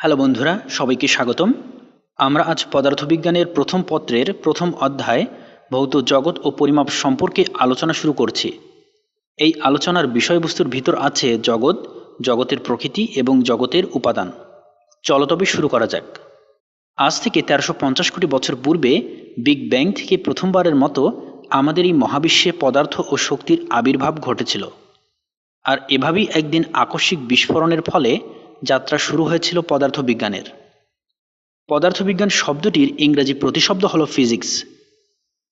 Hello বন্ধুরা, সবাইকে স্বাগতম। আমরা আজ পদার্থবিজ্ঞানের প্রথম পত্রের প্রথম অধ্যায় ভৌত জগৎ ও পরিমাপ সম্পর্কে আলোচনা শুরু করছি। এই আলোচনার বিষয়বস্তুর ভিতর আছে জগৎ, জগতের প্রকৃতি এবং জগতের উপাদান। চলো তবে শুরু করা যাক। আজ থেকে 1350 কোটি বছর পূর্বে বিগ ব্যাং থেকে প্রথমবারের মতো আমাদের এই মহাবিশ্বে পদার্থ ও শক্তির আবির্ভাব ঘটেছিল। আর এভাবেই একদিন আকস্মিক বিস্ফোরণের ফলে যাত্রা শুরু হয়েছিল পদার্থবিজ্ঞানের। পদার্থবিজ্ঞান শব্দটির ইংরেজি প্রতিশব্দ হল ফিজিক্স।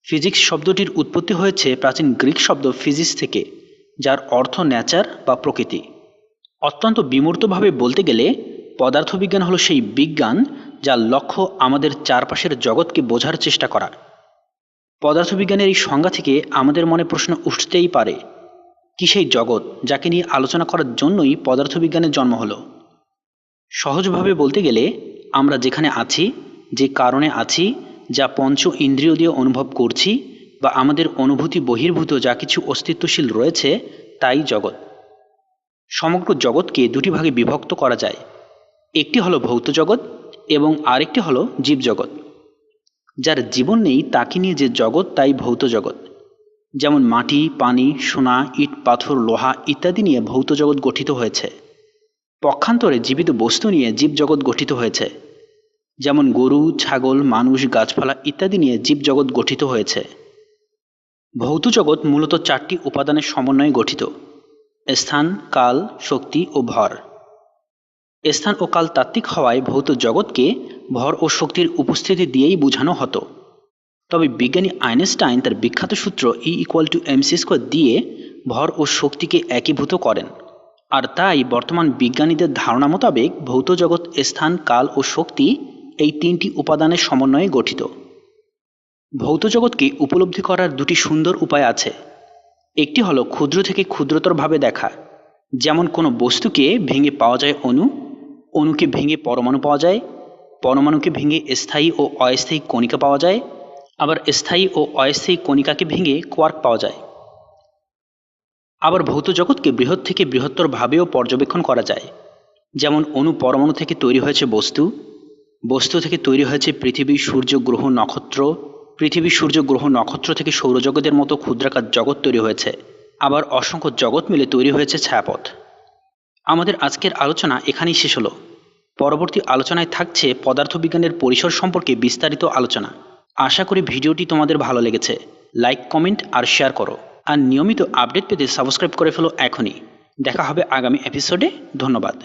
ফিজিক্স শব্দটির উৎপত্তি হয়েছে প্রাচীন গ্রিক শব্দ ফিজিস থেকে, যার অর্থ নেচার বা প্রকৃতি। অত্যন্ত বিমূর্তভাবে বলতে গেলে পদার্থবিজ্ঞান হলো সেই বিজ্ঞান যার লক্ষ্য আমাদের চারপাশের জগৎকে বোঝার চেষ্টা করা। পদার্থবিজ্ঞানের এই সংজ্ঞা থেকে আমাদের মনে প্রশ্ন উঠতেই পারে, কি সেই জগৎ যাকে নিয়ে আলোচনা করার জন্যই পদার্থবিজ্ঞানের জন্ম হলো? সহজভাবে বলতে গেলে আমরা যেখানে আছি, যে কারণে আছি, যা পঞ্চ ইন্দ্রিয় দিয়ে অনুভব করছি বা আমাদের অনুভূতি বহির্ভূত যা কিছু অস্তিত্বশীল রয়েছে, তাই জগৎ। সমগ্র জগৎকে দুটি ভাগে বিভক্ত করা যায়। একটি হলো ভৌত জগৎ এবং আরেকটি হলো জীবজগৎ। যার জীবন নেই তাকে নিয়ে যে জগৎ তাই ভৌত জগৎ। যেমন মাটি, পানি, সোনা, ইট, পাথর, লোহা ইত্যাদি নিয়ে ভৌত জগৎ গঠিত হয়েছে। পক্ষান্তরে জীবিত বস্তু নিয়ে জীবজগৎ গঠিত হয়েছে। যেমন গরু, ছাগল, মানুষ, গাছপালা ইত্যাদি নিয়ে জীবজগৎ গঠিত হয়েছে। ভৌত জগৎ মূলত চারটি উপাদানের সমন্বয়ে গঠিত: স্থান, কাল, শক্তি ও ভর। স্থান ও কাল তাত্ত্বিক হওয়ায় ভৌত জগৎকে ভর ও শক্তির উপস্থিতি দিয়েই বোঝানো হতো। তবে বিজ্ঞানী আইনস্টাইন তার বিখ্যাত সূত্র E=mc² দিয়ে ভর ও শক্তিকে একীভূত করেন। আর তাই বর্তমান বিজ্ঞানীদের ধারণা মোতাবেক ভৌত জগৎ স্থান, কাল ও শক্তি এই তিনটি উপাদানের সমন্বয়ে গঠিত। ভৌত জগৎকে উপলব্ধি করার দুটি সুন্দর উপায় আছে। একটি হলো ক্ষুদ্র থেকে ক্ষুদ্রতরভাবে দেখা। যেমন কোনো বস্তুকে ভেঙে পাওয়া যায় অণু, অণুকে ভেঙে পরমাণু পাওয়া যায়, পরমাণুকে ভেঙে স্থায়ী ও অস্থায়ী কণিকা পাওয়া যায়, আবার স্থায়ী ও অস্থায়ী কণিকাকে ভেঙে কোয়ার্ক পাওয়া যায়। আবার ভৌত জগৎকে বৃহৎ থেকে বৃহত্তর ভাবেও পর্যবেক্ষণ করা যায়। যেমন অণু পরমাণু থেকে তৈরি হয়েছে বস্তু, বস্তু থেকে তৈরি হয়েছে পৃথিবী, সূর্য, গ্রহ, নক্ষত্র, পৃথিবী, সূর্য, গ্রহ, নক্ষত্র থেকে সৌরজগতের মতো ক্ষুদ্রাকার জগৎ তৈরি হয়েছে। আবার অসংখ্য জগৎ মিলে তৈরি হয়েছে ছায়াপথ। আমাদের আজকের আলোচনা এখানেই শেষ হলো। পরবর্তী আলোচনায় থাকছে পদার্থবিজ্ঞানের পরিসর সম্পর্কে বিস্তারিত আলোচনা। আশা করি ভিডিওটি তোমাদের ভালো লেগেছে। লাইক, কমেন্ট আর শেয়ার করো। আর নিয়মিত আপডেট পেতে সাবস্ক্রাইব করে ফেলো এখনই। দেখা হবে আগামী এপিসোডে। ধন্যবাদ।